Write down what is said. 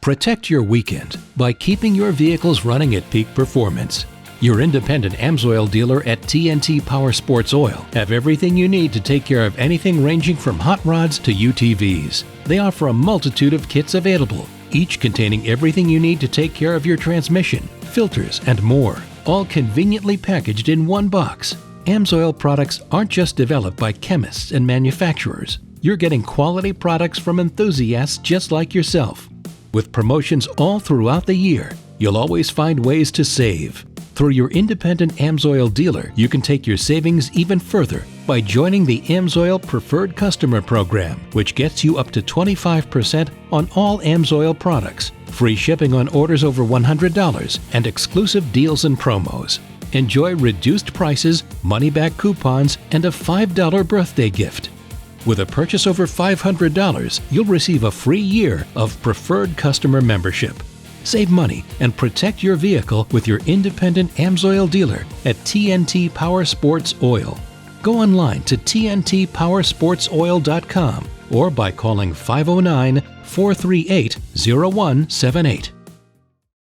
Protect your weekend by keeping your vehicles running at peak performance. Your independent AMSOIL dealer at TNT Power Sports Oil have everything you need to take care of anything ranging from hot rods to UTVs. They offer a multitude of kits available, each containing everything you need to take care of your transmission, filters, and more, all conveniently packaged in one box. AMSOIL products aren't just developed by chemists and manufacturers. You're getting quality products from enthusiasts just like yourself. With promotions all throughout the year, you'll always find ways to save. Through your independent AMSOIL dealer, you can take your savings even further by joining the AMSOIL Preferred Customer Program, which gets you up to 25% on all AMSOIL products, free shipping on orders over $100, and exclusive deals and promos. Enjoy reduced prices, money-back coupons, and a $5 birthday gift. With a purchase over $500, you'll receive a free year of Preferred Customer Membership. Save money and protect your vehicle with your independent AMSOIL dealer at TNT Power Sports Oil. Go online to tntpowersportsoil.com or by calling 509-438-0178.